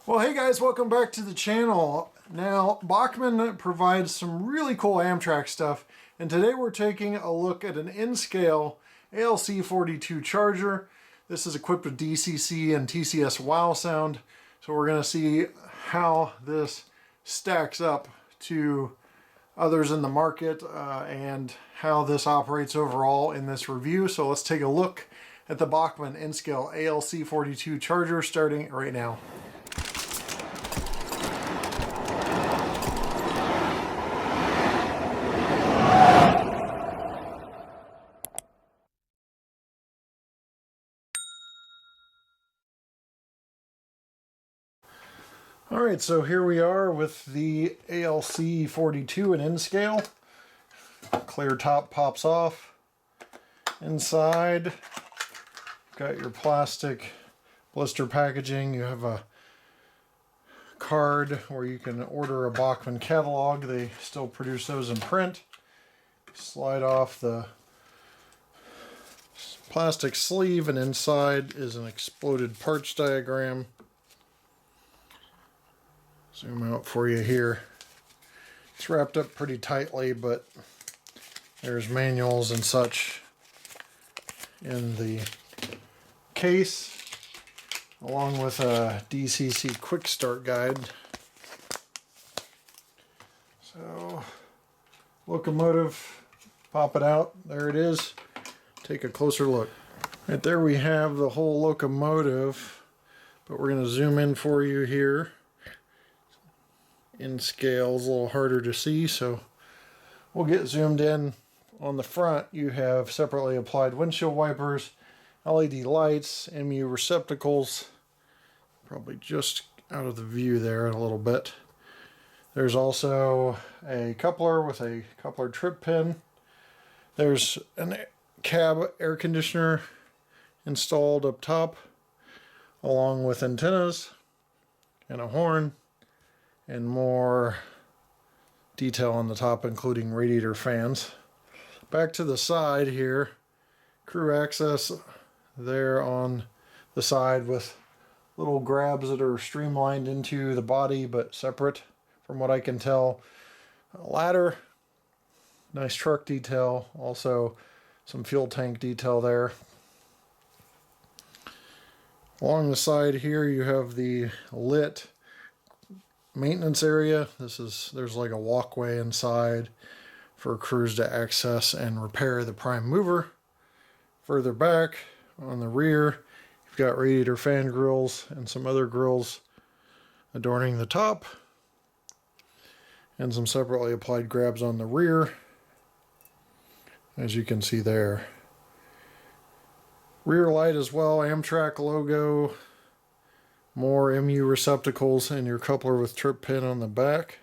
Well, hey guys, welcome back to the channel. Now, Bachmann provides some really cool Amtrak stuff, and today we're taking a look at an in-scale ALC-42 charger. This is equipped with DCC and TCS WOWSound, so we're going to see how this stacks up to others in the market and how this operates overall in this review. So let's take a look at the Bachmann in-scale ALC-42 charger starting right now. Alright, so here we are with the ALC-42 and in-scale. Clear top pops off. Inside, you've got your plastic blister packaging. You have a card where you can order a Bachmann catalog. They still produce those in print. Slide off the plastic sleeve, and inside is an exploded parts diagram. Zoom out for you here. It's wrapped up pretty tightly, but there's manuals and such in the case, along with a DCC quick start guide. So, Locomotive, pop it out. There it is. Take a closer look. Right there we have the whole Locomotive, but we're going to zoom in for you here. In scale is a little harder to see, so we'll get zoomed in. On the front you have separately applied windshield wipers, LED lights, MU receptacles, probably just out of the view there a little bit. There's also a coupler with a coupler trip pin. There's a cab air conditioner installed up top, along with antennas and a horn, and more detail on the top, including radiator fans. Back to the side here, crew access there on the side with little grabs that are streamlined into the body but separate from what I can tell. A ladder, nice truck detail, also some fuel tank detail there. Along the side here you have the lit maintenance area. There's like a walkway inside for crews to access and repair the prime mover. Further back on the rear, you've got radiator fan grills and some other grills adorning the top, and some separately applied grabs on the rear, as you can see there. Rear light as well, Amtrak logo, more MU receptacles, and your coupler with trip pin on the back.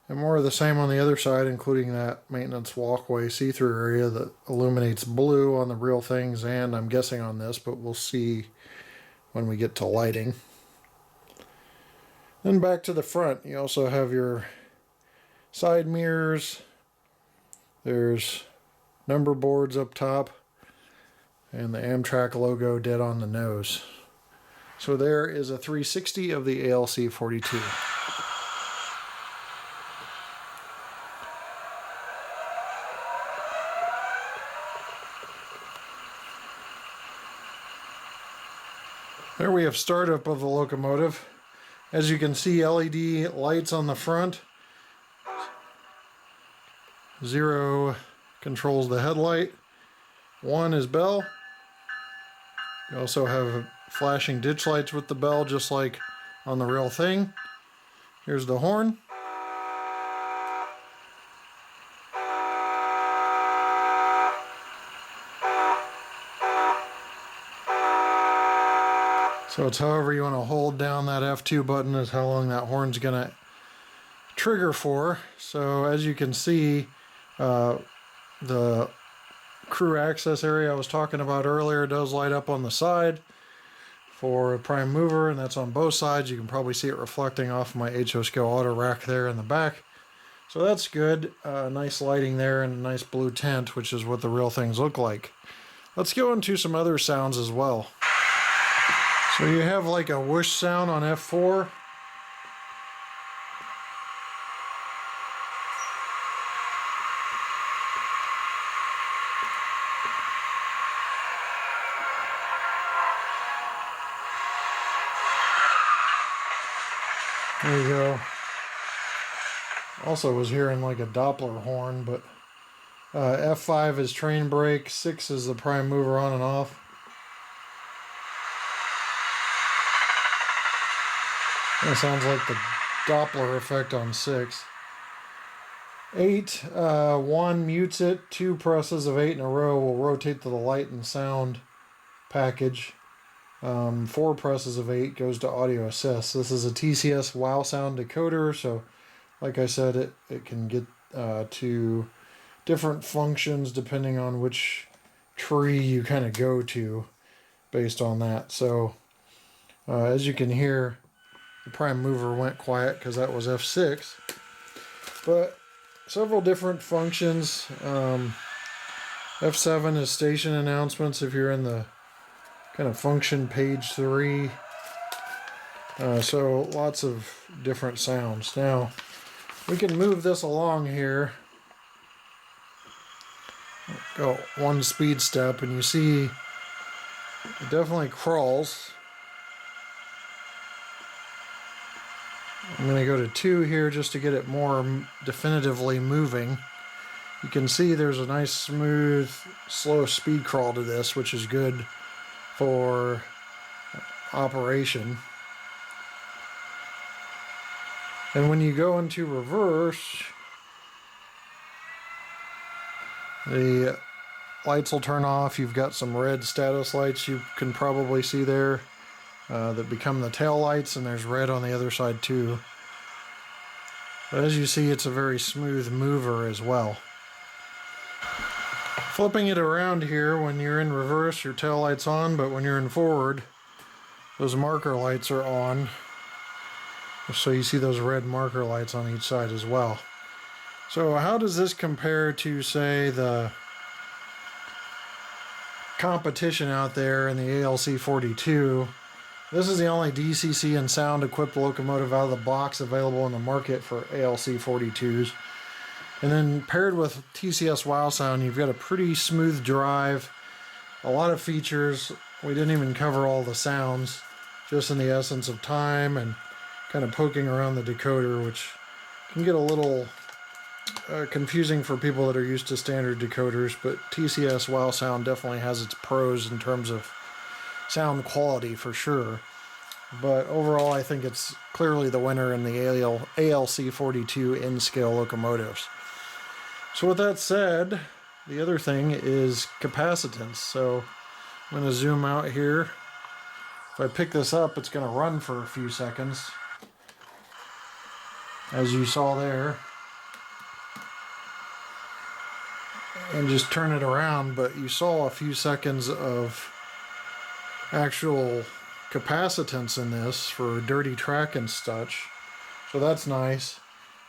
And more of the same on the other side, including that maintenance walkway see-through area that illuminates blue on the real things, and I'm guessing on this, but we'll see when we get to lighting. Then back to the front, you also have your side mirrors. There's number boards up top, and the Amtrak logo dead on the nose. So there is a 360 of the ALC-42. There we have startup of the Locomotive. As you can see, LED lights on the front. 0 controls the headlight. 1 is bell. You also have flashing ditch lights with the bell, just like on the real thing. Here's the horn. So it's however you want to hold down that F2 button is how long that horn's gonna trigger for. So as you can see, the crew access area I was talking about earlier does light up on the side for a prime mover, and that's on both sides. You can probably see it reflecting off my HO scale auto rack there in the back. So that's good. Nice lighting there and a nice blue tint, which is what the real things look like. Let's go into some other sounds as well. So you have like a whoosh sound on F4. There you go. Also was hearing like a Doppler horn, but F5 is train brake, 6 is the prime mover on and off. That sounds like the Doppler effect on 6. 8, 1 mutes it, 2 presses of 8 in a row will rotate to the light and sound package. 4 presses of 8 goes to audio assist. This is a TCS WOWSound decoder, so like I said, it can get to different functions depending on which tree you kind of go to based on that. So as you can hear, the prime mover went quiet because that was F6, but several different functions. F7 is station announcements if you're in the kind of function page 3. So lots of different sounds. Now we can move this along here. Go 1 speed step and you see it definitely crawls. I'm going to go to 2 here just to get it more definitively moving. You can see there's a nice smooth slow speed crawl to this, which is good for operation. And when you go into reverse, the lights will turn off. You've got some red status lights you can probably see there that become the tail lights, and there's red on the other side too. But as you see, it's a very smooth mover as well. Flipping it around here, when you're in reverse, your tail light's on, but when you're in forward, those marker lights are on. So you see those red marker lights on each side as well. So how does this compare to, say, the competition out there in the ALC-42? This is the only DCC and sound equipped locomotive out of the box available in the market for ALC-42s. And then paired with TCS WOWSound, you've got a pretty smooth drive, a lot of features. We didn't even cover all the sounds, just in the essence of time and kind of poking around the decoder, which can get a little confusing for people that are used to standard decoders, but TCS WOWSound definitely has its pros in terms of sound quality for sure. But overall, I think it's clearly the winner in the ALC-42 in-scale locomotives. So with that said, the other thing is capacitance. So I'm going to zoom out here. If I pick this up, it's going to run for a few seconds, as you saw there. And just turn it around, but you saw a few seconds of actual capacitance in this for dirty track and such. So that's nice.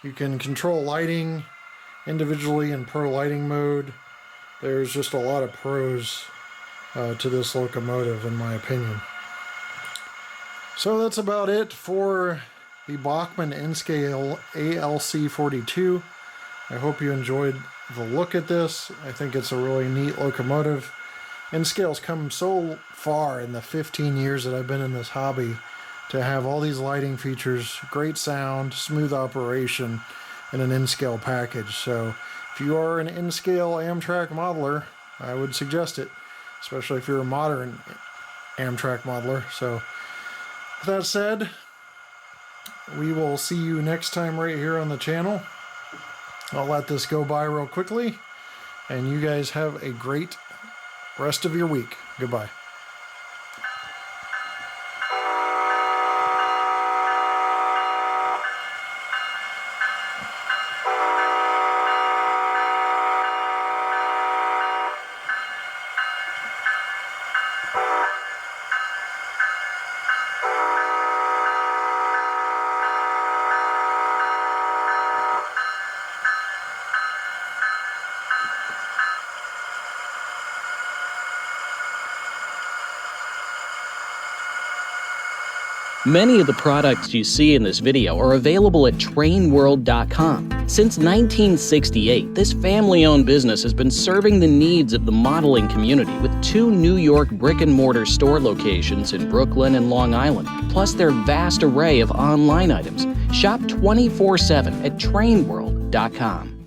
You can control lighting individually in pro lighting mode. There's just a lot of pros to this locomotive, in my opinion. So that's about it for the Bachmann in-scale ALC-42. I hope you enjoyed the look at this. I think it's a really neat locomotive. In-scale's come so far in the 15 years that I've been in this hobby to have all these lighting features, great sound, smooth operation, and an in-scale package. So if you are an in-scale Amtrak modeler, I would suggest it, especially if you're a modern Amtrak modeler. So with that said, we will see you next time right here on the channel. I'll let this go by real quickly, and you guys have a great rest of your week. Goodbye. Many of the products you see in this video are available at trainworld.com. Since 1968, this family-owned business has been serving the needs of the modeling community with 2 New York brick-and-mortar store locations in Brooklyn and Long Island, plus their vast array of online items. Shop 24/7 at trainworld.com.